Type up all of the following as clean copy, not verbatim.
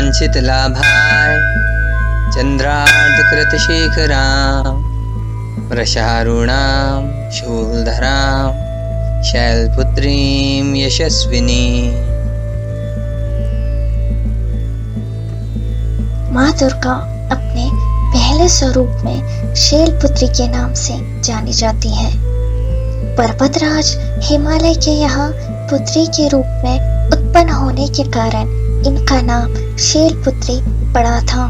वञ्चितलाभाय चन्द्रार्धकृतशेखरां वृषारूणां शूलधरां शैलपुत्रीं यशस्विनी। माँ दुर्गा अपने पहले स्वरूप में शैलपुत्री के नाम से जानी जाती है। पर्वतराज हिमालय के यहाँ पुत्री के रूप में उत्पन्न होने के कारण इनका नाम शैलपुत्री पड़ा था।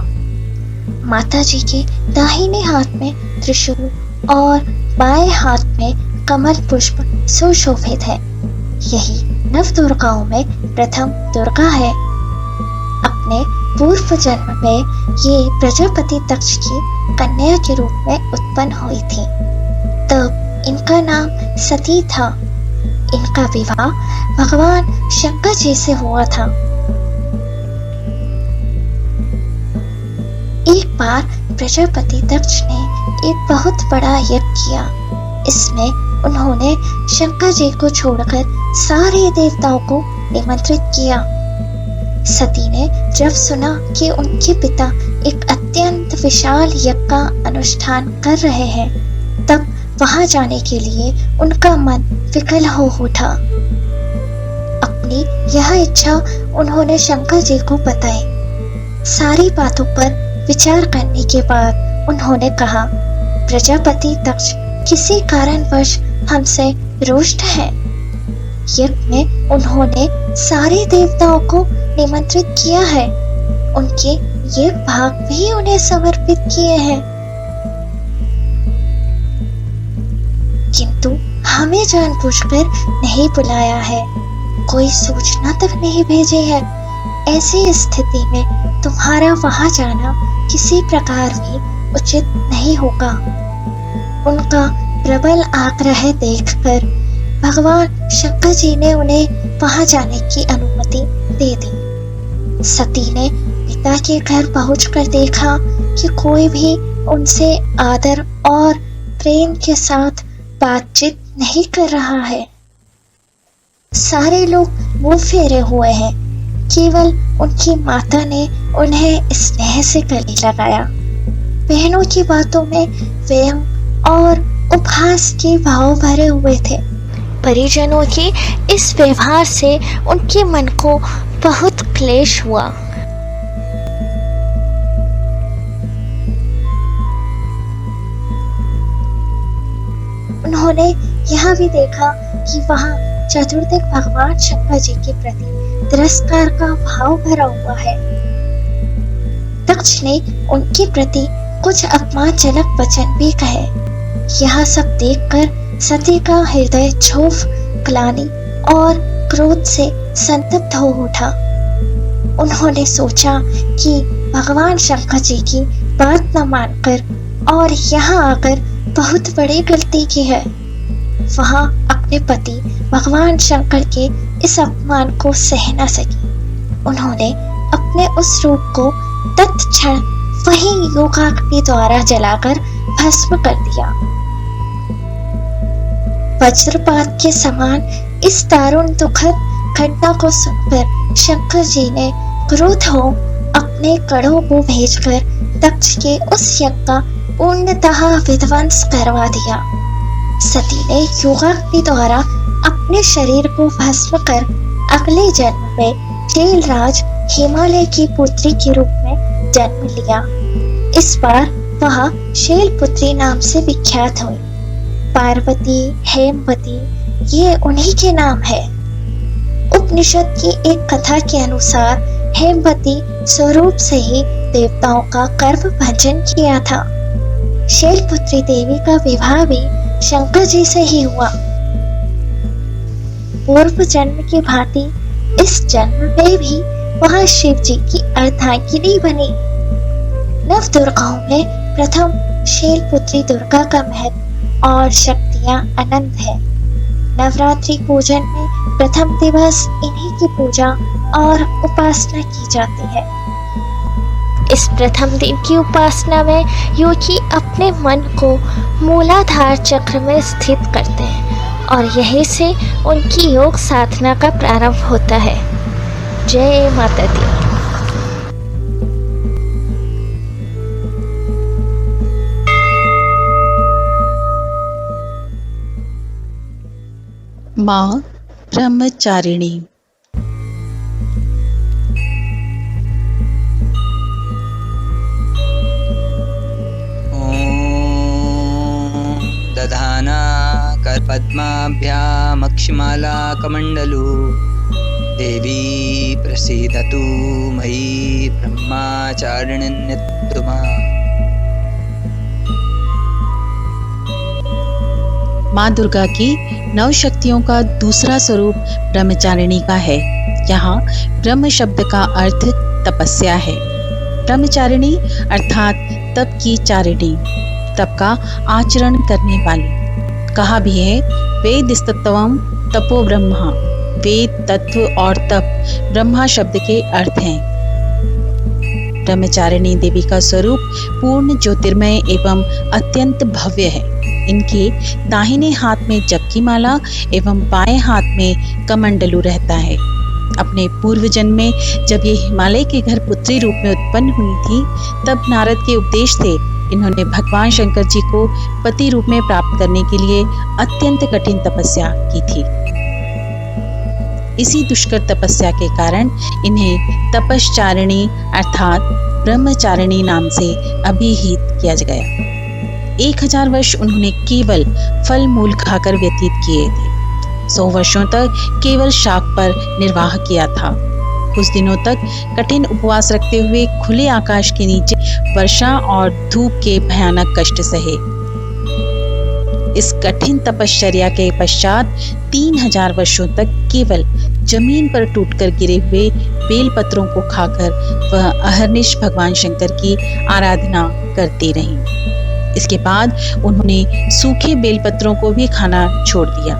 माता जी के दाहिने हाथ में त्रिशूल और बाएं हाथ में कमल पुष्प सुशोभित है। यही नव दुर्गाओं में प्रथम दुर्गा है। अपने पूर्व जन्म में ये प्रजापति दक्ष की कन्या के रूप में उत्पन्न हुई थी। तब इनका नाम सती था। इनका विवाह भगवान शंकर जी से हुआ था। एक बार प्रजापति दक्ष ने एक बहुत बड़ा यज्ञ किया। इसमें उन्होंने शंकर जी को छोड़कर सारे देवताओं को निमंत्रित किया। सती ने जब सुना कि उनके पिता एक अत्यंत विशाल यज्ञ का अनुष्ठान कर रहे हैं, तब वहां जाने के लिए उनका मन विकल हो उठा। अपनी यह इच्छा उन्होंने शंकर जी को बताई। सारी बातों पर विचार करने के बाद उन्होंने कहा, प्रजापति दक्ष किसी कारणवश हमसे रुष्ट है। यज्ञ में उन्होंने सारे देवताओं को निमंत्रित किया है। उनके ये भाग भी उन्हें समर्पित किए हैं, किंतु हमें जानबूझकर नहीं बुलाया है, कोई सूचना तक नहीं भेजी है। ऐसी स्थिति में तुम्हारा वहां जाना किसी प्रकार भी उचित नहीं होगा। उनका प्रबल आग्रह देखकर भगवान शंकर जी ने उन्हें वहां जाने की अनुमति दे दी। सती ने पिता के घर पहुंचकर देखा कि कोई भी उनसे आदर और प्रेम के साथ बातचीत नहीं कर रहा है। सारे लोग मुंह फेरे हुए हैं। केवल उनकी माता ने उन्हें स्नेह से गले लगाया। बहनों की बातों में व्यंग और उपहास के भाव भरे हुए थे। परिजनों के इस व्यवहार से उनके मन को बहुत क्लेश हुआ। उन्होंने यह भी देखा कि वहां चतुर्दिक भगवान शंकर जी के प्रति तिरस्कार का भाव भरा हुआ है। दक्ष ने उनके प्रति कुछ अपमानजनक वचन भी कहे। यह सब देखकर सती का हृदय क्षोभ, ग्लानि और क्रोध से संतप्त हो उठा। उन्होंने सोचा कि भगवान शंकर जी की बात न मानकर और यहाँ आकर बहुत बड़ी गलती की है। वहां अपने पति भगवान शंकर के इस अपमान को सह न सकी। उन्होंने अपने उस रूप को तत्क्षण वही योगाग्नि द्वारा जलाकर भस्म कर दिया। वज्रपात के समान इस दारुण दुखद घटना को सुनकर शंकर जी ने क्रोध हो अपने कड़ों को भेजकर दक्ष के उस यज्ञ का पूर्णतः विध्वंस करवा दिया। सती ने योगाग्नि द्वारा अपने शरीर को भस्म कर अगले जन्म में शैलराज हिमालय की पुत्री के रूप में जन्म लिया। इस बार वह शैलपुत्री नाम से विख्यात हुई। पार्वती, हेमवती ये उन्हीं के नाम है। उपनिषद की एक कथा के अनुसार हेमवती स्वरूप से ही देवताओं का गर्भ भंजन किया था। शैलपुत्री देवी का विवाह भी शंकर जी से ही हुआ। पूर्व जन्म की भांति इस जन्म में भी वह शिव जी की अर्धांगिनी बनी। नव दुर्गाओं में प्रथम शैलपुत्री दुर्गा का महत्व और शक्तियां अनंत है। नवरात्रि पूजन में प्रथम दिवस इन्हीं की पूजा और उपासना की जाती है। इस प्रथम दिन की उपासना में योगी अपने मन को मूलाधार चक्र में स्थित करते हैं और यहीं से उनकी योग साधना का प्रारंभ होता है। जय माता दी। माँ ब्रह्मचारिणी। ॐ दधाना करपद्माभ्यामक्षिमाला कमण्डलु देवी प्रसीदतु मयि ब्रह्मचारिण्यत्तमा। माँ दुर्गा की नौ शक्तियों का दूसरा स्वरूप ब्रह्मचारिणी का है। यहाँ ब्रह्म शब्द का अर्थ तपस्या है। ब्रह्मचारिणी अर्थात तप की चारिणी, तप का आचरण करने वाली। कहा भी है वेदस्तत्वम तपो ब्रह्मा, वेद तत्व और तप ब्रह्मा शब्द के अर्थ हैं। ब्रह्मचारिणी देवी का स्वरूप पूर्ण ज्योतिर्मय एवं अत्यंत भव्य है। इनके दाहिने हाथ में जप की माला एवं बाएं हाथ में कमंडलू रहता है। अपने पूर्व जन्म में जब ये हिमालय के घर पुत्री रूप में उत्पन्न हुई थी, तब नारद के उपदेश से इन्होंने भगवान शंकर जी को पति रूप में प्राप्त करने के लिए अत्यंत कठिन तपस्या की थी। इसी दुष्कर तपस्या के कारण इन्हें तपश्चारिणी अर्थात ब्रह्मचारिणी नाम से अभिहित किया गया। 1000 वर्ष उन्होंने केवल फल मूल खाकर व्यतीत किए थे। 100 वर्षों तक केवल शाक पर निर्वाह किया था। कुछ दिनों तक कठिन उपवास रखते हुए खुले आकाश के नीचे वर्षा और धूप के भयानक कष्ट सहे। इस कठिन तपश्चर्या के पश्चात 3000 वर्षों तक केवल जमीन पर टूटकर गिरे हुए बेलपत्रों को खाकर वह अहर्निश भगवान शंकर की आराधना करती रहीं। इसके बाद उन्होंने सूखे बेलपत्रों को भी खाना छोड़ दिया।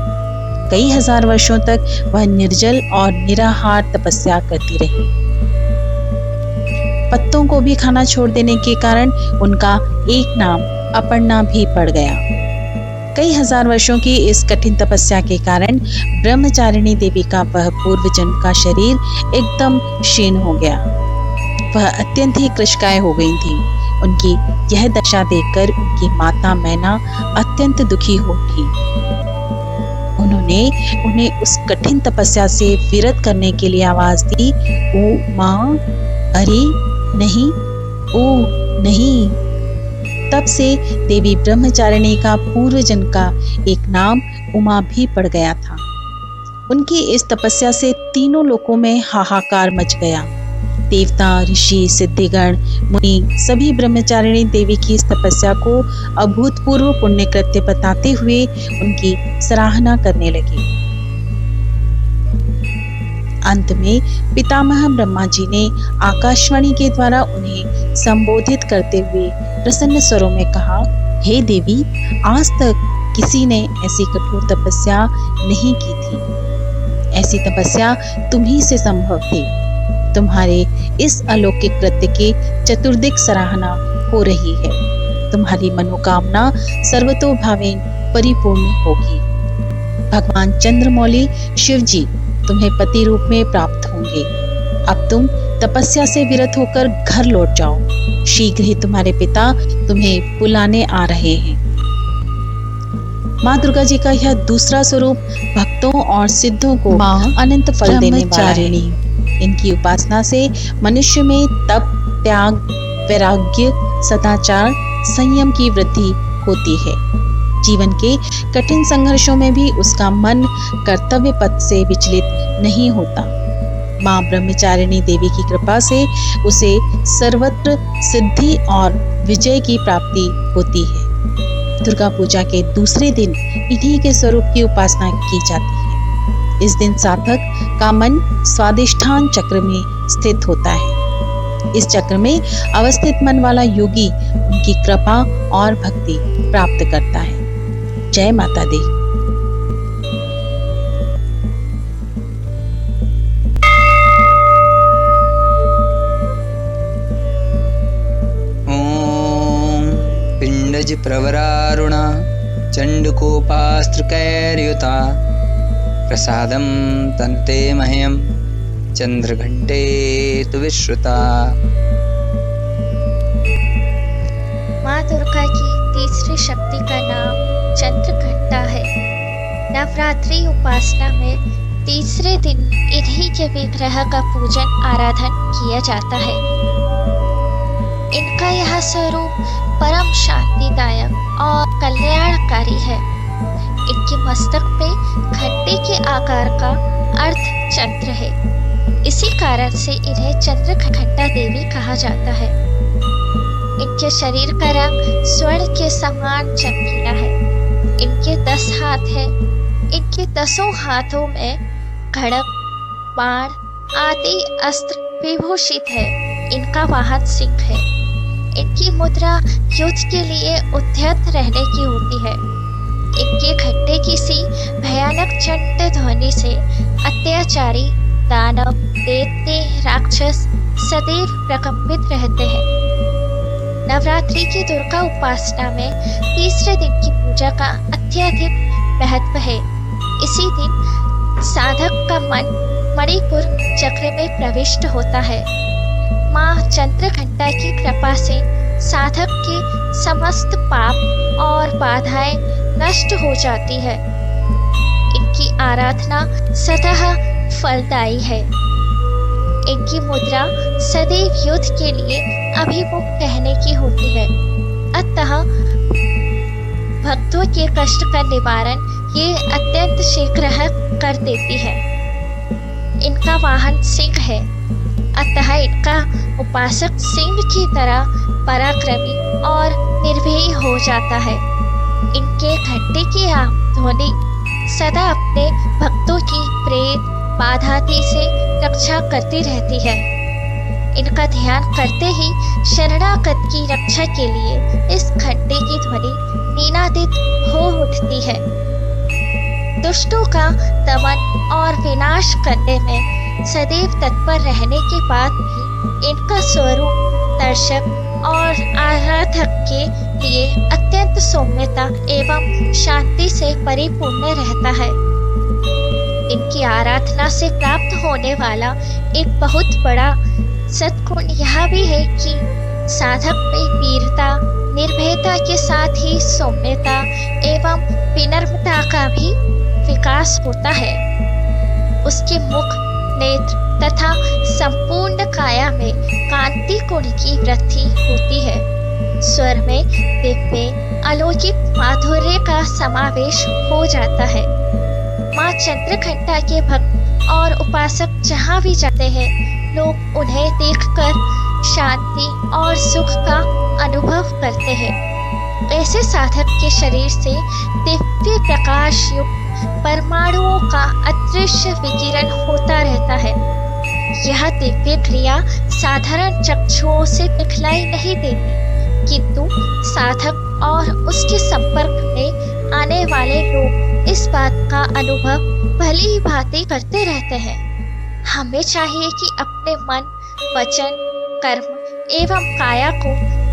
कई हजार वर्षों तक वह निर्जल और निराहार तपस्या करती रही। पत्तों को भी खाना छोड़ देने के कारण उनका एक नाम अपर्णा भी पड़ गया। कई हजार वर्षों की इस कठिन तपस्या के कारण ब्रह्मचारिणी देवी का वह पूर्व जन्म का शरीर एकदम क्षीण हो गया। वह अत्यंत ही कृशकाय हो गई थी। उनकी यह दशा देखकर उनकी माता मैना अत्यंत दुखी हो उठी। उन्होंने उन्हें उस कठिन तपस्या से विरत करने के लिए आवाज दी, ओ माँ, अरे नहीं, ओ नहीं। तब से देवी ब्रह्मचारिणी का पूर्व जन्म का एक नाम उमा भी पड़ गया था। उनकी इस तपस्या से तीनों लोकों में हाहाकार मच गया। देवता, ऋषि, सिद्धिगण, मुनि सभी ब्रह्मचारिणी देवी की इस तपस्या को अभूतपूर्व पुण्य कृत्य बताते हुए उनकी सराहना करने लगे। अंत में पितामह ब्रह्मा जी ने आकाशवाणी के द्वारा उन्हें संबोधित करते हुए प्रसन्न स्वरों में कहा, हे देवी, आज तक किसी ने ऐसी कठोर तपस्या नहीं की थी। ऐसी तपस्या तुम्ही से संभव थी। तुम्हारे इस अलौकिक कृत्य के चतुर्दिक सराहना हो रही है। तुम्हारी मनोकामना सर्वतोभावेन परिपूर्ण होगी। भगवान चंद्रमौली शिव जी तुम्हें पति रूप में प्राप्त होंगे। अब तुम तपस्या से विरत होकर घर लौट जाओ। शीघ्र ही तुम्हारे पिता तुम्हें बुलाने आ रहे हैं। माँ दुर्गा जी का यह दूसरा स्वरूप भक्तों और सिद्धों को अनंत फल देने वाला है। इनकी उपासना से मनुष्य में तप, त्याग, वैराग्य, सदाचार, संयम की वृद्धि होती है। जीवन के कठिन संघर्षों में भी उसका मन कर्तव्य पथ से विचलित नहीं होता। माँ ब्रह्मचारिणी देवी की कृपा से उसे सर्वत्र सिद्धि और विजय की प्राप्ति होती है। दुर्गा पूजा के दूसरे दिन इन्हीं के स्वरूप की उपासना की जाती है। इस दिन साधक का मन स्वादिष्ठान चक्र में स्थित होता है। इस चक्र में अवस्थित मन वाला योगी उनकी कृपा और भक्ति प्राप्त करता है। जय माता दी। ॐ पिण्डज प्रवरारुणा चण्डकोपास्त्रकैर्युता प्रसादं तनुते मह्यं चंद्रघंटे तु विश्रुता। माँ दुर्गा की तीसरी शक्ति का नाम चंद्रघंटा है। नवरात्रि उपासना में तीसरे दिन इन्हीं के विग्रह का पूजन आराधन किया जाता है। इनका यह स्वरूप परम शांतिदायक और कल्याणकारी है। इनके मस्तक पे घंटे के आकार का अर्ध चंद्र है। इसी कारण से इन्हें चंद्रघंटा देवी कहा जाता है। इनके शरीर का रंग स्वर्ण के समान चमकीला है। इनके 10 हाथ हैं। इनके 10 हाथों में खड़ग, बाण आदि अस्त्र विभूषित है। इनका वाहन सिंह है। इनकी मुद्रा युद्ध के लिए उद्यत रहने की होती है। इनके घंटे की सी भयानक चंड ध्वनि से अत्याचारी दानव, दैत्य, राक्षस सदैव प्रकंपित रहते हैं। नवरात्रि की दुर्गा उपासना में तीसरे दिन की पूजा का अत्यधिक महत्व है। इसी दिन साधक का मन मणिपुर चक्र में प्रविष्ट होता है। माँ चंद्रघंटा की कृपा से साधक के समस्त पाप और बाधाएं नष्ट हो जाती है। इनकी आराधना सतह फलदायी है। इनकी मुद्रा सदैव युद्ध के लिए अभिमुख रहने की होती है। अतः भक्तों के कष्ट का निवारण ये अत्यंत शीघ्र कर देती है। इनका वाहन सिंह है। अतः इनका उपासक सिंह की तरह पराक्रमी और निर्भीक हो जाता है। इनके घंटे की ध्वनि सदा अपने भक्तों की प्रेत बाधाती से रक्षा करती रहती है। इनका ध्यान करते ही शरणागत की रक्षा के लिए इस घंटे की ध्वनि निनादित हो उठती है। दुष्टों का दमन और विनाश करने में सदैव तत्पर रहने के बाद भी इनका स्वरूप दर्शक और आराधक के लिए अत्यंत सौम्यता एवं शांति से परिपूर्ण रहता है। इनकी आराधना से प्राप्त होने वाला एक बहुत बड़ा सद्गुण यह भी है कि साधक में वीरता, निर्भयता के साथ ही सौम्यता एवं विनम्रता का भी विकास होता है। उसके मुख, नेत्र तथा संपूर्ण काया में कांति गुण की वृद्धि होती है। स्वर में दिव्य अलौकिक माधुर्य का समावेश हो जाता है। माँ चंद्रघंटा के भक्त और उपासक जहाँ भी जाते हैं, लोग उन्हें देखकर शांति और सुख का अनुभव करते हैं। ऐसे साधक के शरीर से दिव्य प्रकाश युक्त परमाणुओं का अदृश्य विकिरण होता रहता है। यह दिव्य क्रिया साधारण चक्षुओं से दिखलाई नहीं देती, किंतु साधक और उसके संपर्क में आने वाले लोग इस बात का अनुभव भली भांति करते रहते हैं। हमें चाहिए कि अपने मन, वचन, कर्म एवं काया को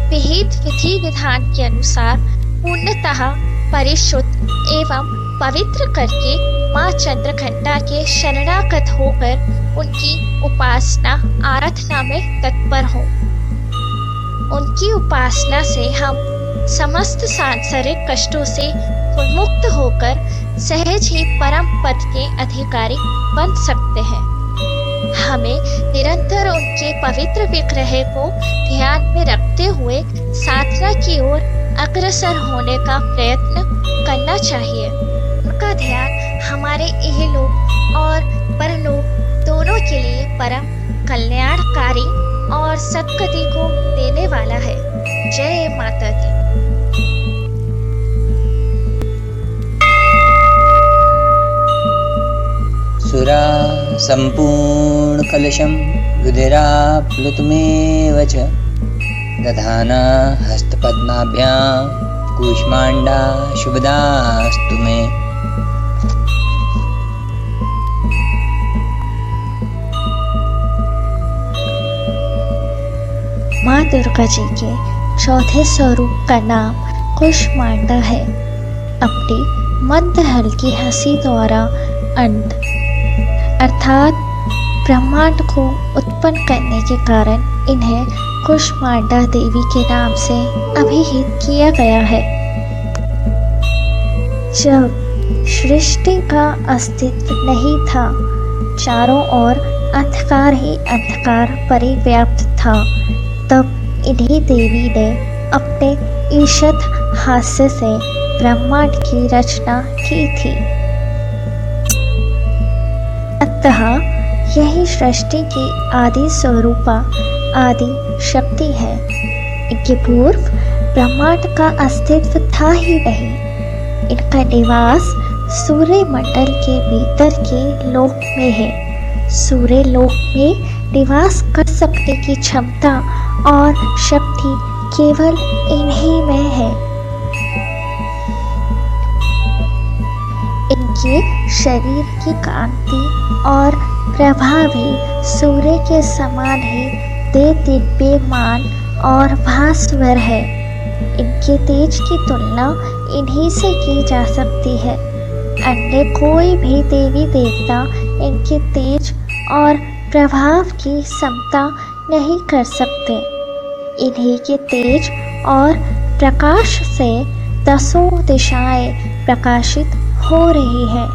विहित विधि विधान के अनुसार पूर्णतः परिशुद्ध एवं पवित्र करके माँ चंद्रघंटा के शरणागत होकर उनकी उपासना आराधना में तत्पर हो। उनकी उपासना से हम समस्त सांसारिक कष्टों से उन्मुक्त होकर सहज ही परम पद के अधिकारी बन सकते हैं। हमें निरंतर उनके पवित्र विग्रह को ध्यान में रखते हुए साधना की ओर अग्रसर होने का प्रयत्न करना चाहिए। उनका ध्यान हमारे इहलोक और परलोक दोनों के लिए परम कल्याणकारी और सद्गति को देने वाला है। जय माता दी। सुरा सम्पूर्णकलशं रुधिराप्लुतमेव च दधाना हस्तपद्माभ्यां कूष्माण्डा शुभदास्तु मे। माँ दुर्गा जी के चौथे स्वरूप का नाम कूष्मांडा है। अपनी मंद हल्की हंसी द्वारा अंड अर्थात ब्रह्मांड को उत्पन्न करने के कारण इन्हें कूष्मांडा देवी के नाम से अभिहित किया गया है। जब सृष्टि का अस्तित्व नहीं था। चारों ओर अंधकार ही अंधकार परिव्याप्त था। तब इन्हीं देवी ने अपने ईषत हास्य से ब्रह्मांड की रचना की थी। अतः यही सृष्टि की आदि स्वरूपा आदि शक्ति है। इनके पूर्व ब्रह्मांड का अस्तित्व था ही नहीं। इनका निवास सूर्य मंडल के भीतर के लोक में है। सूर्य लोक में निवास कर सकने की क्षमता और शक्ति केवल इन्हीं में है। इनके शरीर की कांति और प्रभा भी सूर्य के समान ही दिव्यमान और भास्वर है। इनके तेज की तुलना इन्हीं से की जा सकती है। अन्य कोई भी देवी देवता इनके तेज और प्रभाव की समता नहीं कर सकते। इन्हीं के तेज और प्रकाश से दसों दिशाएं प्रकाशित हो रही है।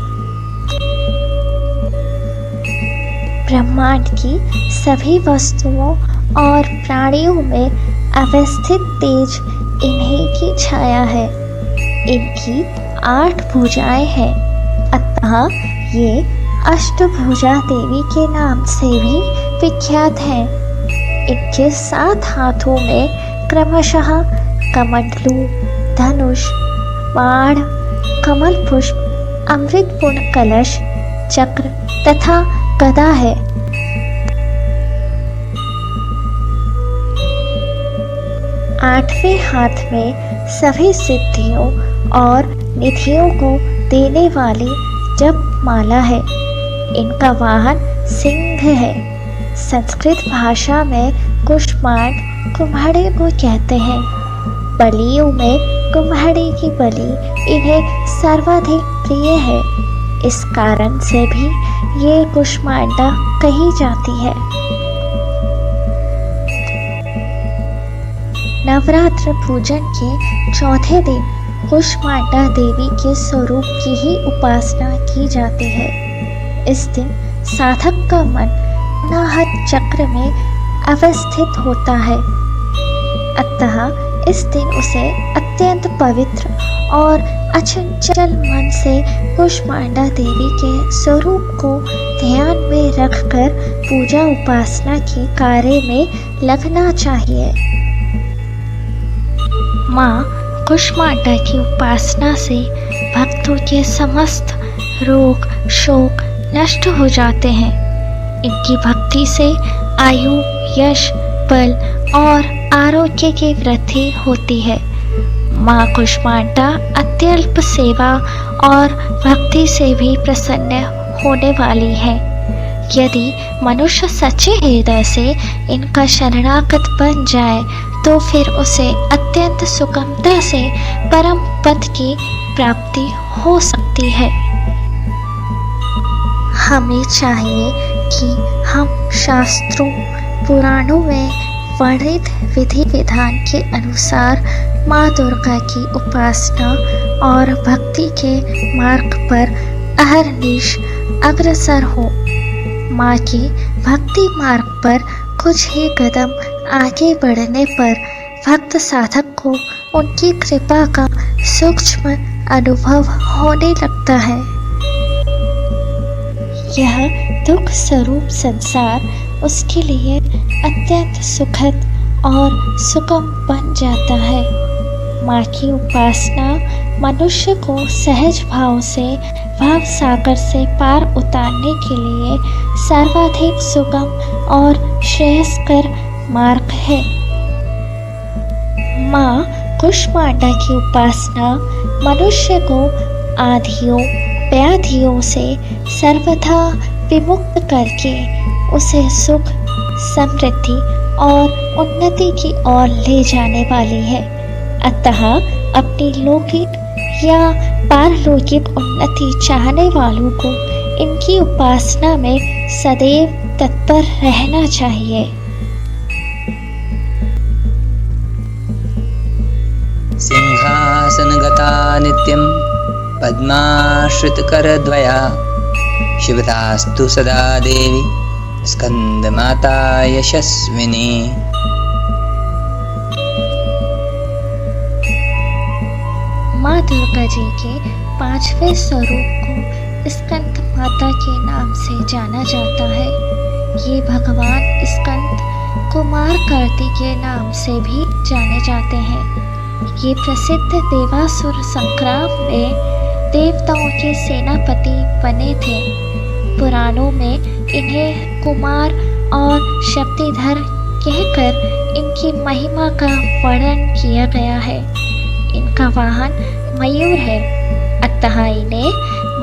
ब्रह्मांड की सभी वस्तुओं और प्राणियों में अवस्थित तेज इन्हीं की छाया है। इनकी 8 भुजाएं हैं। अतः ये अष्टभुजा देवी के नाम से भी विख्यात हैं। इनके 7 हाथों में क्रमशः कमंडलू, धनुष, बाण, कमल पुष्प, अमृतपूर्ण कलश, चक्र तथा गदा है। आठवें हाथ में सभी सिद्धियों और निधियों को देने वाली जप माला है। इनका वाहन सिंह है। संस्कृत भाषा में कुष्मांड कुम्हाड़ी को कहते हैं। बलियों में कुम्हाड़ी की बलि इन्हें सर्वाधिक प्रिय है। इस कारण से भी ये कुष्मांडा कही जाती है। नवरात्र पूजन के चौथे दिन कुष्मांडा देवी के स्वरूप की ही उपासना की जाती है। इस दिन साधक का मन अनाहत चक्र में अवस्थित होता है। अतः इस दिन उसे अत्यंत पवित्र और अचंचल मन से कुष्मांडा देवी के स्वरूप को ध्यान में रखकर पूजा उपासना के कार्य में लगना चाहिए। माँ कुष्मांडा की उपासना से भक्तों के समस्त रोग शोक नष्ट हो जाते हैं। इनकी भक्ति से आयु, यश, बल और आरोग्य की वृद्धि होती है। माँ कुष्मांडा अत्यल्प सेवा और भक्ति से भी प्रसन्न होने वाली है। यदि मनुष्य सच्चे हृदय से इनका शरणागत बन जाए तो फिर उसे अत्यंत सुगमता से परम पद की प्राप्ति हो सकती है। हमें चाहिए कि हम शास्त्रों पुराणों में वर्णित विधि विधान के अनुसार माँ दुर्गा की उपासना और भक्ति के मार्ग पर अहरनिश अग्रसर हो। माँ के भक्ति मार्ग पर कुछ ही कदम आगे बढ़ने पर भक्त साधक को उनकी कृपा का सूक्ष्म अनुभव होने लगता है। यह दुख स्वरूप संसार उसके लिए अत्यंत सुखद और सुगम बन जाता है। माँ की उपासना मनुष्य को सहज भाव से भाव सागर से पार उतारने के लिए सर्वाधिक सुगम और श्रेयस्कर मार्ग है। माँ कुष्मांडा की उपासना मनुष्य को आधियों व्याधियों से सर्वथा विमुक्त करके उसे सुख, समृद्धि और उन्नति की ओर ले जाने वाली है। अतः अपनी लौकिक या पारलौकिक उन्नति चाहने वालों को इनकी उपासना में सदैव तत्पर रहना चाहिए। सिंहासनगता नित्यं पद्माश्रितकरद्वया शिवदास्तु सदा देवी स्कंदमाता यशस्विनी। माँ दुर्गा जी के 5वें स्वरूप को स्कंद माता के नाम से जाना जाता है। ये भगवान स्कंद कुमार कार्तिक के नाम से भी जाने जाते हैं। ये प्रसिद्ध देवासुर संग्राम में देवताओं के सेनापति बने थे। पुराणों में इन्हें कुमार और शक्तिधर कहकर इनकी महिमा का वर्णन किया गया है। इनका वाहन मयूर है, अतः इन्हें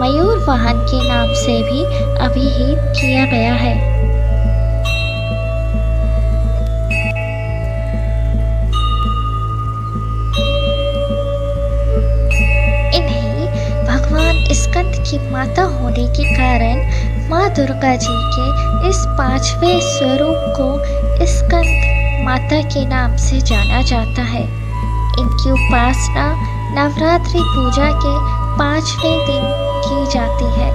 मयूर वाहन के नाम से भी अभिहित किया गया है। इन्हें भगवान स्कंद की माता होने के कारण माँ दुर्गा जी के इस 5वें स्वरूप को स्कंद माता के नाम से जाना जाता है। इनकी उपासना नवरात्रि पूजा के 5वें दिन की जाती है।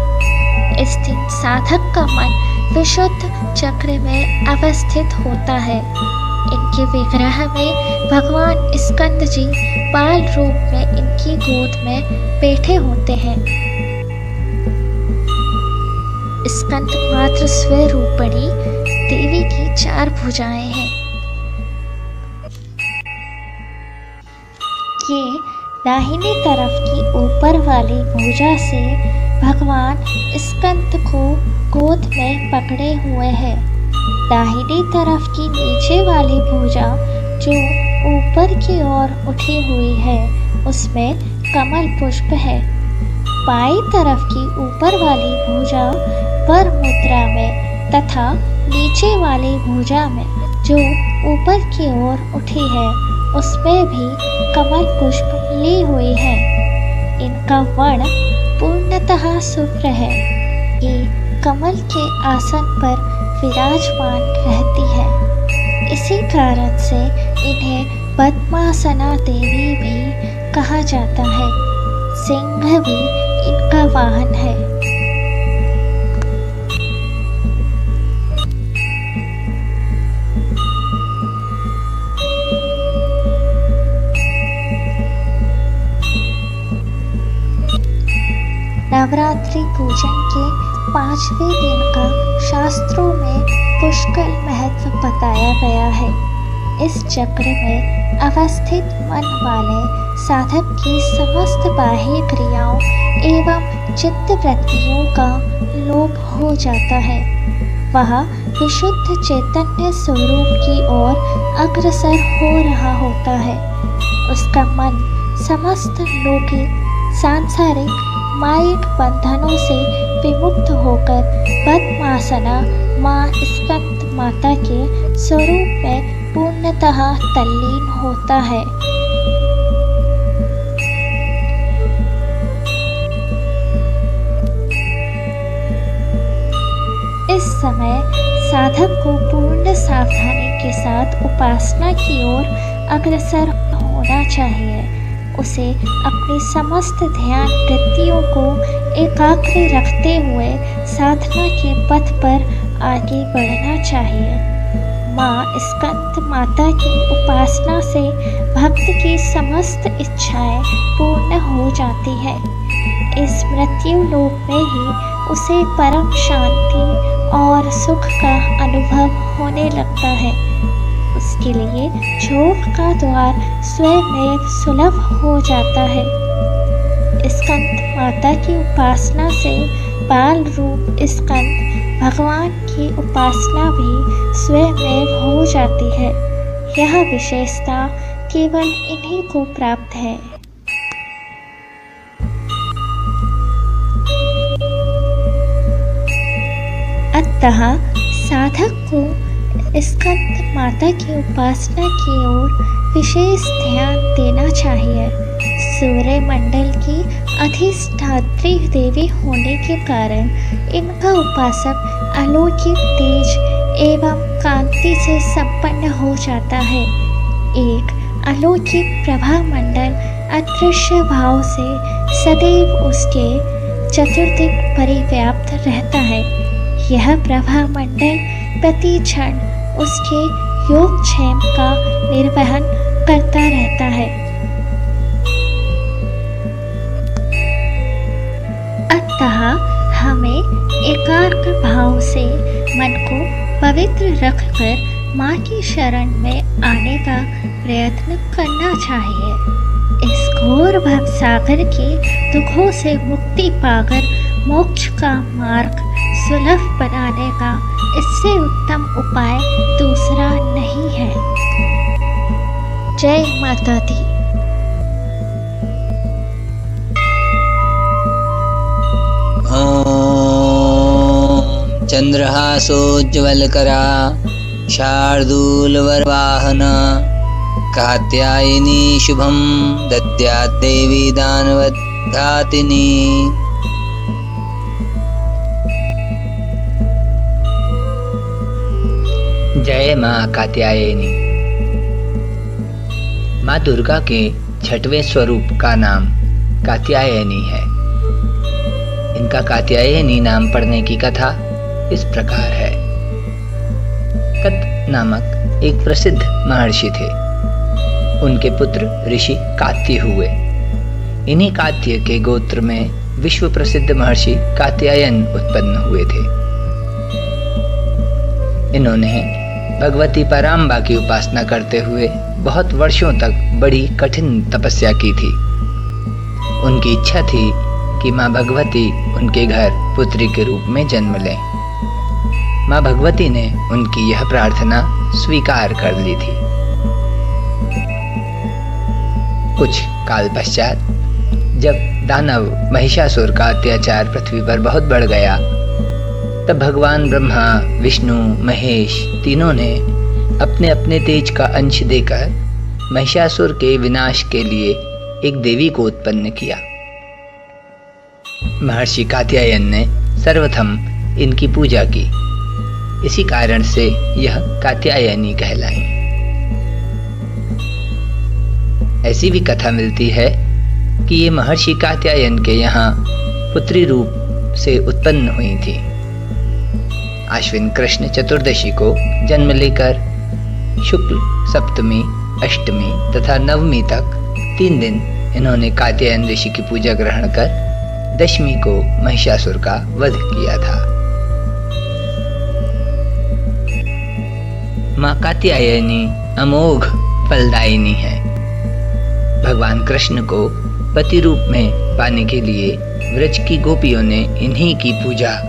इस दिन साधक का मन विशुद्ध चक्र में अवस्थित होता है। इनके विग्रह में भगवान स्कंद जी बाल रूप में इनकी गोद में बैठे होते हैं। स्कंद मात्र स्वरूपिणी देवी की 4 भुजाएं हैं। ये दाहिनी तरफ की ऊपर वाली भुजा से भगवान स्कंद को गोद में पकड़े हुए हैं। दाहिनी तरफ की नीचे वाली भुजा जो ऊपर की ओर उठी हुई है उसमें कमल पुष्प है। बाई तरफ की ऊपर वाली भुजा वर मुद्रा में तथा नीचे वाली भुजा में जो ऊपर की ओर उठी है उसमें भी कमल पुष्प ली हुई है। इनका वर्ण पूर्णतः शुभ्र है। ये कमल के आसन पर विराजमान रहती है। इसी कारण से इन्हें पद्मासना देवी भी कहा जाता है। सिंह भी इनका वाहन है। नवरात्रि पूजन के 5वें दिन का शास्त्रों में पुष्कल महत्व बताया गया है। इस चक्र में अवस्थित मन वाले साधक की समस्त बाह्य क्रियाओं एवं चित्त वृत्तियों का लोप हो जाता है। वह विशुद्ध चैतन्य स्वरूप की ओर अग्रसर हो रहा होता है। उसका मन समस्त लौकिक सांसारिक मायिक बंधनों से विमुक्त होकर पद्मासना माँ स्कंद माता के स्वरूप में पूर्णतः तल्लीन होता है। इस समय साधक को पूर्ण सावधानी के साथ उपासना की ओर अग्रसर होना चाहिए। उसे अपनी समस्त ध्यान वृत्तियों को एकाग्र रखते हुए साधना के पथ पर आगे बढ़ना चाहिए। माँ स्कंद माता की उपासना से भक्त की समस्त इच्छाएं पूर्ण हो जाती है। इस मृत्यु लोक में ही उसे परम शांति और सुख का अनुभव होने लगता है। उसके लिए योग का द्वार स्वयं सुलभ हो जाता है। स्कंद माता की उपासना से बाल रूप स्कंद भगवान की उपासना भी स्वयं हो जाती है। यह विशेषता केवल इन्हीं को प्राप्त है। अतः साधक को स्कंद माता की उपासना की ओर विशेष ध्यान देना चाहिए। सूर्य मंडल की अधिष्ठात्री देवी होने के कारण इनका उपासक अलौकिक तेज एवं कांति से संपन्न हो जाता है। एक अलौकिक प्रभा मंडल अदृश्य भाव से सदैव उसके चतुर्दिक परिव्याप्त रहता है। यह प्रभा मंडल प्रति क्षण उसके योगक्षेम का निर्वहन करता रहता है। अतः हमें एकाग्र भाव से मन को पवित्र रखकर माँ की शरण में आने का प्रयत्न करना चाहिए। इस घोर भव सागर के दुखों से मुक्ति पाकर मोक्ष का मार्ग सुलभ बनाने का इससे उत्तम उपाय दूसरा नहीं है। जय माता दी। ॐ चंद्रहासोज्ज्वलकरा शार्दूलवरवाहना कात्यायनी शुभं दद्यात् देवी दानवघातिनी। जय माँ कात्यायनी। माँ दुर्गा के छठवें स्वरूप का नाम कात्यायनी है। इनका कात्यायनी नाम पड़ने की कथा इस प्रकार है। कत नामक एक प्रसिद्ध महर्षि थे। उनके पुत्र ऋषि कात्य हुए। इन्हीं कात्य के गोत्र में विश्व प्रसिद्ध महर्षि कात्यायन उत्पन्न हुए थे। इन्होंने भगवती पराम्बा की उपासना करते हुए बहुत वर्षों तक बड़ी कठिन तपस्या की थी। उनकी इच्छा थी कि माँ भगवती उनके घर पुत्री के रूप में जन्म लें। माँ भगवती ने उनकी यह प्रार्थना स्वीकार कर ली थी। कुछ काल पश्चात जब दानव महिषासुर का अत्याचार पृथ्वी पर बहुत बढ़ गया, तब भगवान ब्रह्मा, विष्णु, महेश तीनों ने अपने अपने तेज का अंश देकर महिषासुर के विनाश के लिए एक देवी को उत्पन्न किया। महर्षि कात्यायन ने सर्वप्रथम इनकी पूजा की। इसी कारण से यह कात्यायनी कहलाई। ऐसी भी कथा मिलती है कि ये महर्षि कात्यायन के यहाँ पुत्री रूप से उत्पन्न हुई थी। आश्विन कृष्ण चतुर्दशी को जन्म लेकर शुक्ल सप्तमी, अष्टमी तथा नवमी तक 3 दिन इन्होंने कात्यायन ऋषि की पूजा ग्रहण कर दशमी को महिषासुर का वध किया था। माँ कात्यायनी अमोघ फलदायिनी है। भगवान कृष्ण को पति रूप में पाने के लिए व्रज की गोपियों ने इन्हीं की पूजा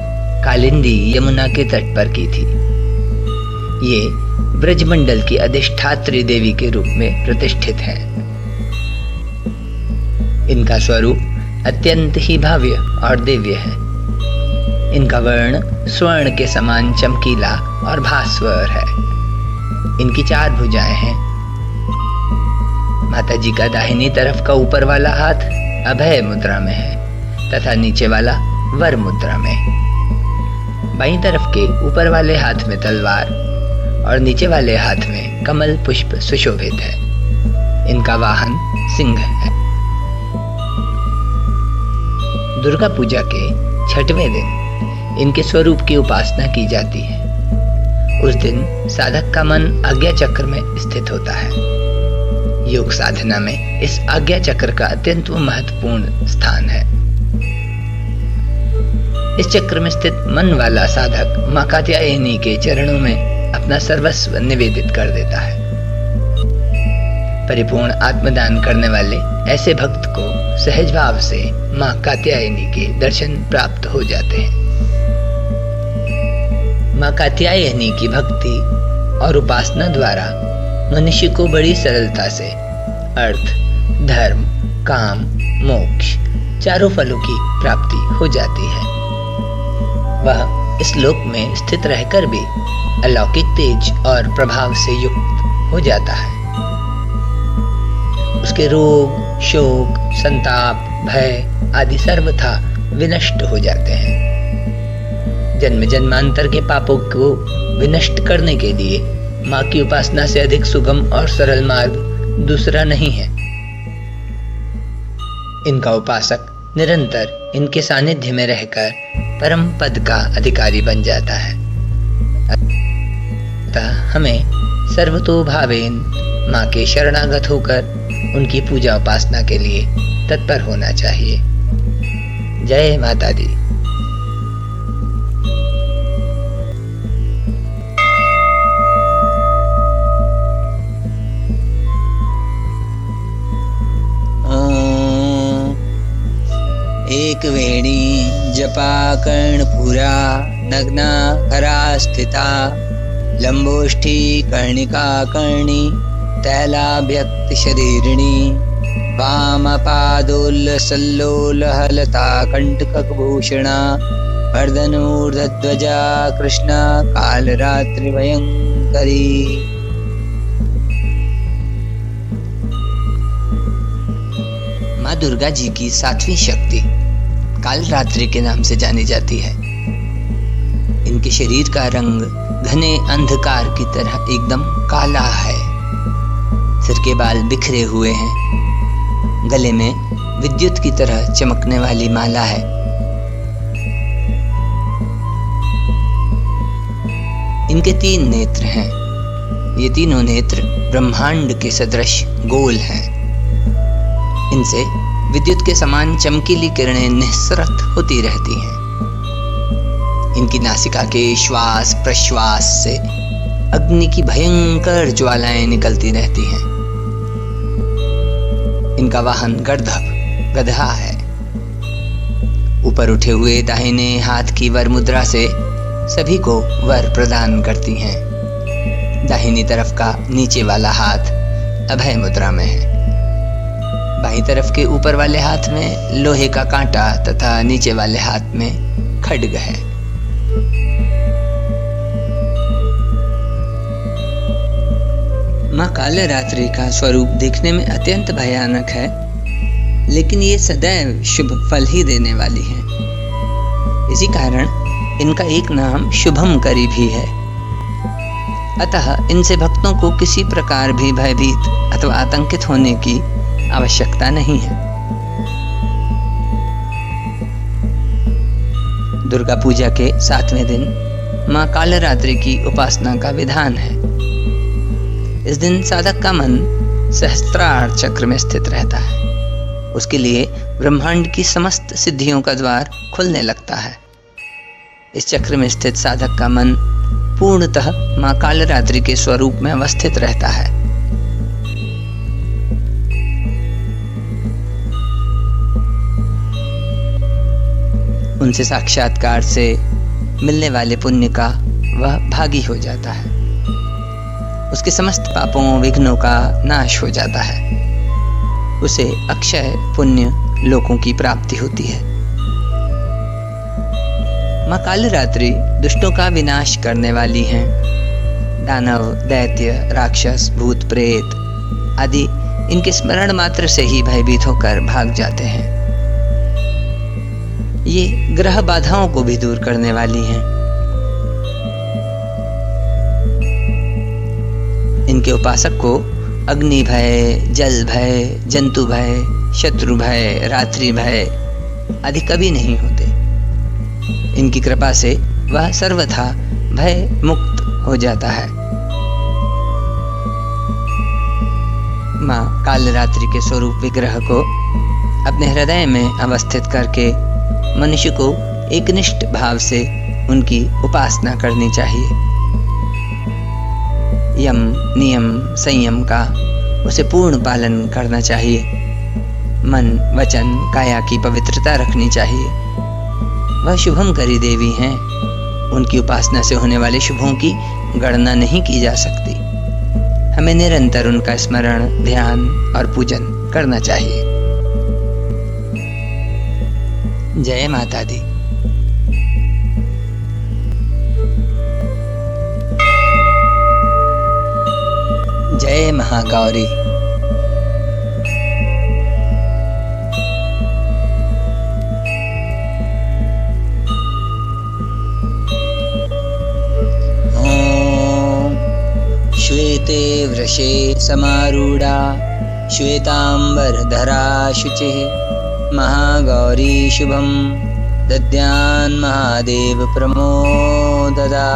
कालिंदी यमुना के तट पर की थी। ये ब्रजमंडल की अधिष्ठात्री देवी के रूप में प्रतिष्ठित है। इनका स्वरूप अत्यंत ही भव्य और दिव्य है। इनका वर्ण स्वर्ण के समान चमकीला और भास्वर है। इनकी 4 भुजाएं हैं। माता जी का दाहिनी तरफ का ऊपर वाला हाथ अभय मुद्रा में है तथा नीचे वाला वर मुद्रा में। बाईं तरफ के ऊपर वाले हाथ में तलवार और नीचे वाले हाथ में कमल पुष्प सुशोभित है। इनका वाहन सिंह है। दुर्गा पूजा के 6वें दिन इनके स्वरूप की उपासना की जाती है। उस दिन साधक का मन आज्ञा चक्र में स्थित होता है। योग साधना में इस आज्ञा चक्र का अत्यंत महत्वपूर्ण स्थान है। इस चक्र में स्थित मन वाला साधक माँ कात्यायनी के चरणों में अपना सर्वस्व निवेदित कर देता है। परिपूर्ण आत्मदान करने वाले ऐसे भक्त को सहज भाव से माँ कात्यायनी के दर्शन प्राप्त हो जाते हैं। माँ कात्यायनी की भक्ति और उपासना द्वारा मनुष्य को बड़ी सरलता से अर्थ, धर्म, काम, मोक्ष 4 फलों की प्राप्ति हो जाती है। वह इस लोक में स्थित रहकर भी अलौकिक तेज और प्रभाव से युक्त हो जाता है। उसके रोग, शोक, संताप, भय आदि सर्वथा विनष्ट हो जाते हैं। जन्म जन्मांतर के पापों को विनष्ट करने के लिए माँ की उपासना से अधिक सुगम और सरल मार्ग दूसरा नहीं है। इनका उपासक निरंतर इनके सानिध्य में रहकर परम पद का अधिकारी बन जाता है। अतः हमें सर्वतोभावेन माँ के शरणागत होकर उनकी पूजा उपासना के लिए तत्पर होना चाहिए। जय माता दी। एक वेणी जपा कर्णपुरा नग्ना खरा स्थिता लंबोष्ठी कर्णिका कर्णी तैलाभ्यक्त शरीरिणी वामपादोल्लसल्लोलहलता कंटकभूषणा वर्धनूर्ध्वजा कृष्णा कालरात्रिभयंकरी। माँ दुर्गा जी की सातवीं शक्ति कालरात्रि के नाम से जानी जाती है। इनके शरीर का रंग घने अंधकार की तरह एकदम काला है। सिर के बाल बिखरे हुए हैं। गले में विद्युत की तरह चमकने वाली माला है। इनके 3 नेत्र हैं। ये तीनों नेत्र ब्रह्मांड के सदृश गोल हैं। इनसे विद्युत के समान चमकीली किरणें निःसृत होती रहती हैं। इनकी नासिका के श्वास प्रश्वास से अग्नि की भयंकर ज्वालाएं निकलती रहती हैं। इनका वाहन गर्दभ गधा है। ऊपर उठे हुए दाहिने हाथ की वर मुद्रा से सभी को वर प्रदान करती हैं। दाहिनी तरफ का नीचे वाला हाथ अभय मुद्रा में है। बाईं तरफ के ऊपर वाले हाथ में लोहे का कांटा तथा नीचे वाले हाथ में खड्ग है। माँ कालरात्रि का स्वरूप देखने में अत्यंत भयानक है, लेकिन ये सदैव शुभ फल ही देने वाली है। इसी कारण इनका एक नाम शुभमकरी भी है। अतः इनसे भक्तों को किसी प्रकार भी भयभीत अथवा आतंकित होने की आवश्यकता नहीं है। दुर्गा पूजा के 7वें दिन माँ कालरात्रि की उपासना का विधान है। इस दिन साधक का मन सहस्त्रार चक्र में स्थित रहता है। उसके लिए ब्रह्मांड की समस्त सिद्धियों का द्वार खुलने लगता है। इस चक्र में स्थित साधक का मन पूर्णतः माँ कालरात्रि के स्वरूप में अवस्थित रहता है। उनसे साक्षात्कार से मिलने वाले पुण्य का वह भागी हो जाता है। उसके समस्त पापों विघ्नों का नाश हो जाता है। उसे अक्षय पुण्य लोकों की प्राप्ति होती है। माँ कालरात्रि दुष्टों का विनाश करने वाली हैं। दानव दैत्य राक्षस भूत प्रेत आदि इनके स्मरण मात्र से ही भयभीत होकर भाग जाते हैं। ये ग्रह बाधाओं को भी दूर करने वाली हैं। इनके उपासक को अग्नि भय, जल भय, जंतु भय, शत्रु भय, रात्रि भय आदि कभी नहीं होते। इनकी कृपा से वह सर्वथा भय मुक्त हो जाता है। माँ कालरात्रि के स्वरूप विग्रह को अपने हृदय में अवस्थित करके मनुष्य को एकनिष्ठ भाव से उनकी उपासना करनी चाहिए। यम नियम संयम का उसे पूर्ण पालन करना चाहिए। मन वचन काया की पवित्रता रखनी चाहिए। वह शुभमकरी देवी हैं। उनकी उपासना से होने वाले शुभों की गणना नहीं की जा सकती। हमें निरंतर उनका स्मरण ध्यान और पूजन करना चाहिए। जय माता दी। जय महागौरी। श्वेते वृषे समारूढ़ा श्वेतांबरधरा शुचिः महागौरी शुभम दद्यान् महादेव प्रमोददा।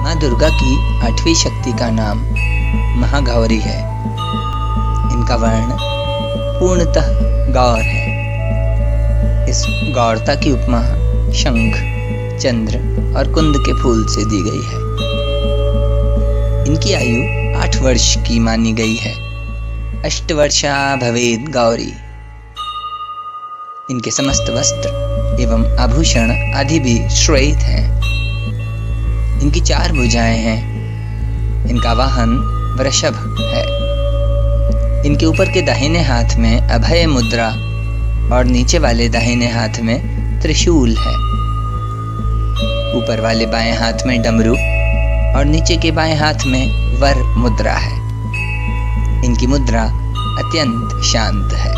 माँ दुर्गा की 8वीं शक्ति का नाम महागौरी है। इनका वर्ण पूर्णतः गौर है। इस गौरता की उपमा शंख, चंद्र और कुंद के फूल से दी गई है। इनकी आयु 8 वर्ष की मानी गई है। 8 वर्षा भवेद गौरी। इनके समस्त वस्त्र एवं आभूषण आदि भी श्वेत हैं। इनकी 4 भुजाएं हैं। इनका वाहन वृषभ है। इनके ऊपर के दाहिने हाथ में अभय मुद्रा और नीचे वाले दाहिने हाथ में त्रिशूल है। ऊपर वाले बाएं हाथ में डमरू और नीचे के बाएं हाथ में वर मुद्रा है। इनकी मुद्रा अत्यंत शांत है।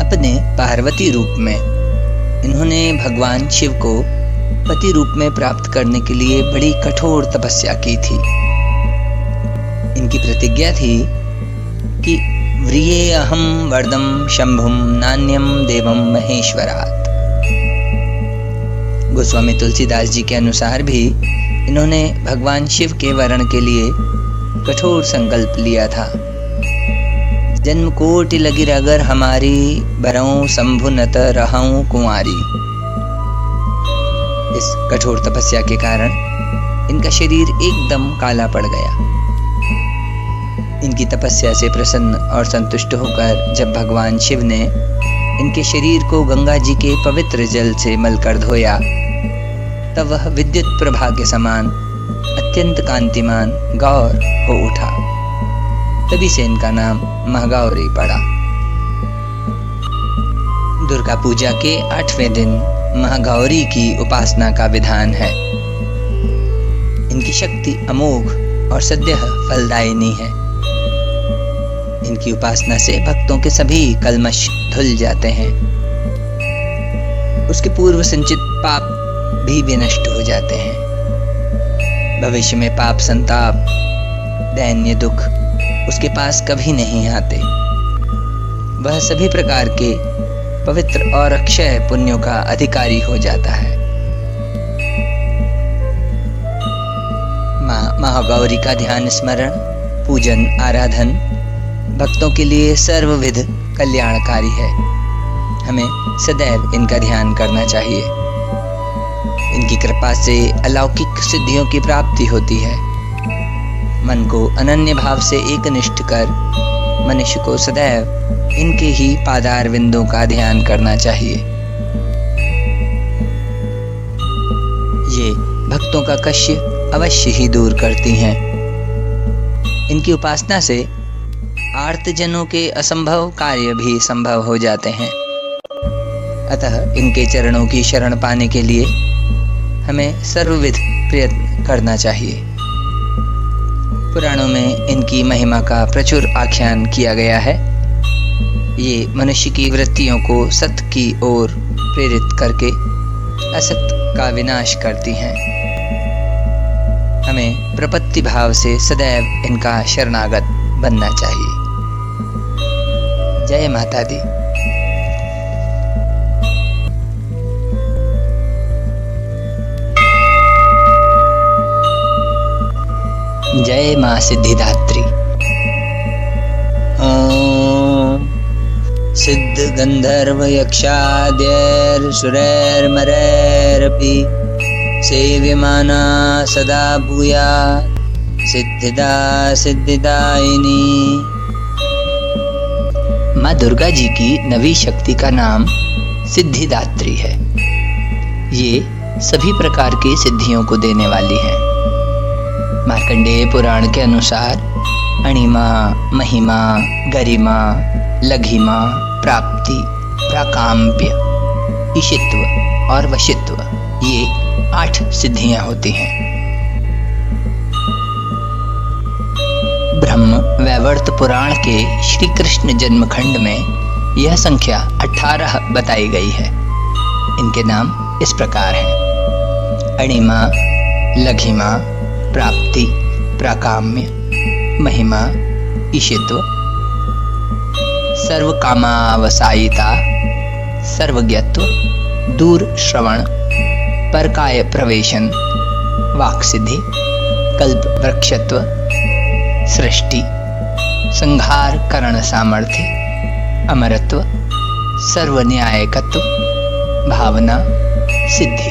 अपने पार्वती रूप में इन्होंने भगवान शिव को पति रूप में प्राप्त करने के लिए बड़ी कठोर तपस्या की थी। इनकी प्रतिज्ञा थी कि व्रिये अहम वरदम शंभुम नान्यम देवम महेश्वरात्। गोस्वामी तुलसीदास जी के अनुसार भी इन्होंने भगवान शिव के वरण के लिए कठोर संकल्प लिया था। जन्म कोटि लगिर अगर हमारी, बरऊं शंभु नत रहऊं कुंवारी। इस कठोर तपस्या के कारण इनका शरीर एकदम काला पड़ गया। इनकी तपस्या से प्रसन्न और संतुष्ट होकर जब भगवान शिव ने इनके शरीर को गंगा जी के पवित्र जल से मलकर धोया, तब वह विद्युत प्रभा के समान अत्यंत कांतिमान गौर हो उठा। तभी से इनका नाम महागौरी पड़ा। दुर्गा पूजा के 8वें दिन महागौरी की उपासना का विधान है। इनकी शक्ति अमोघ और सद्यः फलदायिनी है। इनकी उपासना से भक्तों के सभी कल्मश धुल जाते हैं। उसके पूर्व संचित पाप भी विनष्ट हो जाते हैं। भविष्य में पाप, संताप, दैन्य दुख उसके पास कभी नहीं आते। वह सभी प्रकार के पवित्र और अक्षय पुण्यों का अधिकारी हो जाता है। माँ महागौरी का ध्यान, स्मरण, पूजन, आराधन भक्तों के लिए सर्वविध कल्याणकारी है। हमें सदैव इनका ध्यान करना चाहिए। इनकी कृपा से अलौकिक सिद्धियों की प्राप्ति होती है। मन को अनन्य भाव से एकनिष्ठ कर मनुष्य को सदैव इनके ही पादार विंदों का ध्यान करना चाहिए। ये भक्तों का कष्ट अवश्य ही दूर करती हैं। इनकी उपासना से आर्तजनों के असंभव कार्य भी संभव हो जाते हैं। अतः इनके चरणों की शरण पाने के लिए हमें सर्वविध प्रयत्न करना चाहिए। पुराणों में इनकी महिमा का प्रचुर आख्यान किया गया है। ये मनुष्य की वृत्तियों को सत्य की ओर प्रेरित करके असत्य का विनाश करती हैं। हमें प्रपत्ति भाव से सदैव इनका शरणागत बनना चाहिए। जय माता दी। जय मां सिद्धिदात्री। ओम सिद्ध गंधर्व यक्षाद्यैर सुरैर्मरैरपि सेव्यमाना सदा भूयात् सिद्धिदा सिद्धिदायिनी। माँ दुर्गा जी की 9वीं शक्ति का नाम सिद्धिदात्री है। ये सभी प्रकार की सिद्धियों को देने वाली है। मार्कंडेय पुराण के अनुसार अणिमा, महिमा, गरिमा, लघिमा, प्राप्ति, प्राकाम्य, ईशित्व और वशित्व, ये 8 सिद्धियां होती हैं। ब्रह्म वैवर्त पुराण के श्री कृष्ण जन्मखंड में यह संख्या 18 बताई गई है। इनके नाम इस प्रकार हैं: अणिमा, लघिमा, प्राप्ति, प्राकाम्य, महिमा, ईशित्व, सर्वकामावसायिता, सर्वज्ञत्व, दूर श्रवण, परकाय प्रवेशन, वाक्सिद्धि, कल्प वृक्षत्व, सृष्टि, संहार करण सामर्थ्य, अमरत्व, सर्वन्यायकत्व, भावना, सिद्धि।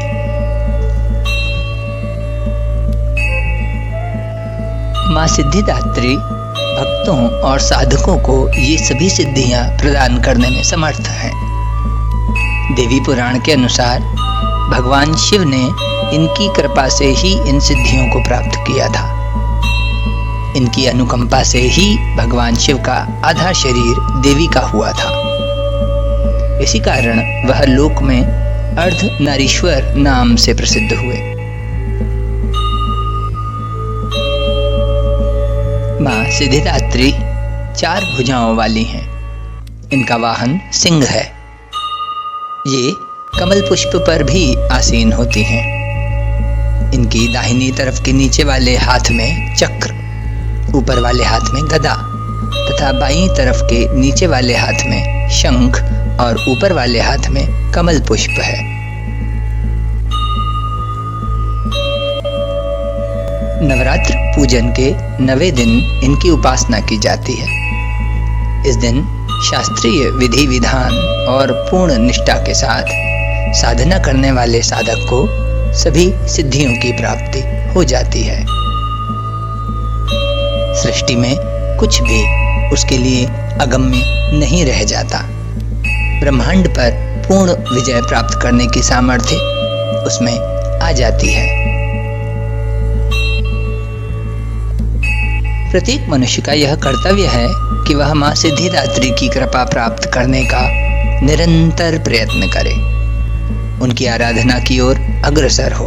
माँ सिद्धिदात्री भक्तों और साधकों को ये सभी सिद्धियां प्रदान करने में समर्थ हैं। देवी पुराण के अनुसार भगवान शिव ने इनकी कृपा से ही इन सिद्धियों को प्राप्त किया था। इनकी अनुकंपा से ही भगवान शिव का आधा शरीर देवी का हुआ था। इसी कारण वह लोक में अर्धनारीश्वर नाम से प्रसिद्ध हुए। माँ सिद्धिदात्री 4 भुजाओं वाली हैं। इनका वाहन सिंह है। ये कमल पुष्प पर भी आसीन होती हैं। इनकी दाहिनी तरफ के नीचे वाले हाथ में चक्र, ऊपर वाले हाथ में गदा तथा बाईं तरफ के नीचे वाले हाथ में शंख और ऊपर वाले हाथ में कमल पुष्प है। नवरात्र पूजन के 9वें दिन इनकी उपासना की जाती है। इस दिन शास्त्रीय विधि विधान और पूर्ण निष्ठा के साथ साधना करने वाले साधक को सभी सिद्धियों की प्राप्ति हो जाती है। सृष्टि में कुछ भी उसके लिए अगम्य नहीं रह जाता। ब्रह्मांड पर पूर्ण विजय प्राप्त करने की सामर्थ्य उसमें आ जाती है। प्रत्येक मनुष्य का यह कर्तव्य है कि वह माँ सिद्धिदात्री की कृपा प्राप्त करने का निरंतर प्रयत्न करे, उनकी आराधना की ओर अग्रसर हो।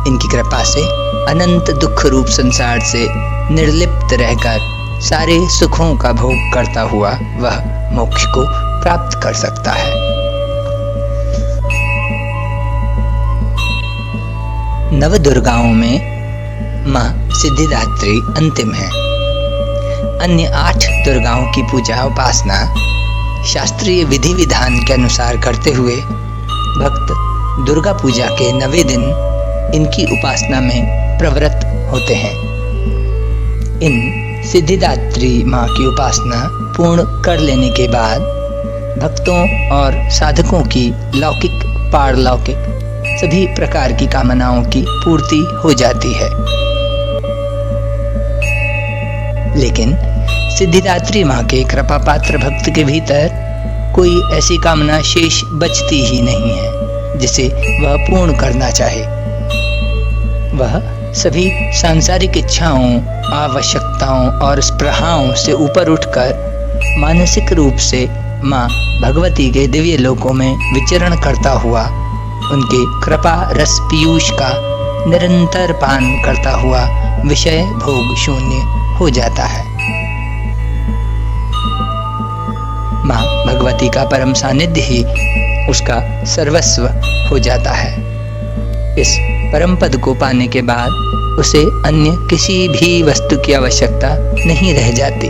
इनकी कृपा से अनंत दुख रूप संसार से निर्लिप्त रहकर सारे सुखों का भोग करता हुआ वह मोक्ष को प्राप्त कर सकता है। नवदुर्गाओं में माँ सिद्धिदात्री अंतिम है। अन्य 8 दुर्गाओं की पूजा उपासना शास्त्रीय विधि विधान के अनुसार करते हुए भक्त दुर्गा पूजा के 9वें दिन इनकी उपासना में प्रवृत्त होते हैं। इन सिद्धिदात्री माँ की उपासना पूर्ण कर लेने के बाद भक्तों और साधकों की लौकिक पारलौकिक सभी प्रकार की कामनाओं की पूर्ति हो जाती है। लेकिन सिद्धिदात्री माँ के कृपा पात्र भक्त के भीतर कोई ऐसी कामना शेष बचती ही नहीं है जिसे वह पूर्ण करना चाहे। वह सभी सांसारिक इच्छाओं, आवश्यकताओं और स्पृहाओं से ऊपर उठकर मानसिक रूप से माँ भगवती के दिव्य लोकों में विचरण करता हुआ उनके कृपा रस पीयूष का निरंतर पान करता हुआ विषय भोग शून्य हो जाता है। माँ भगवती का परम सानिध्य ही उसका सर्वस्व हो जाता है। इस परम पद को पाने के बाद उसे अन्य किसी भी वस्तु की आवश्यकता नहीं रह जाती।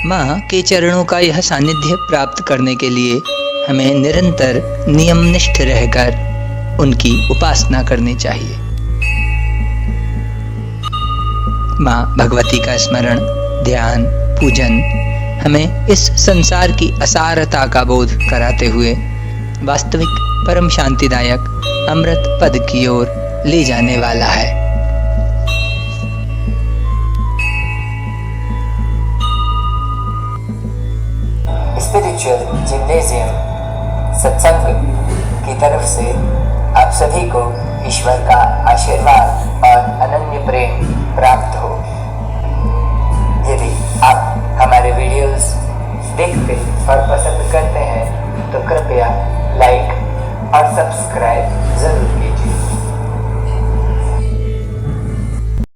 माँ के चरणों का यह सानिध्य प्राप्त करने के लिए हमें निरंतर नियमनिष्ठ रहकर उनकी उपासना करनी चाहिए। माँ भगवती का स्मरण, ध्यान, पूजन हमें इस संसार की असारता का बोध कराते हुए वास्तविक परम शांतिदायक अमृत पद की ओर ले जाने वाला है। स्पिरिचुअल जिम्नेजियम सत्संग की तरफ से आप सभी को ईश्वर का आशीर्वाद और अनन्य प्रेम प्राप्त हो। यदि आप हमारे वीडियोस देखते और पसंद करते हैं तो कृपया लाइक और सब्सक्राइब जरूर कीजिए।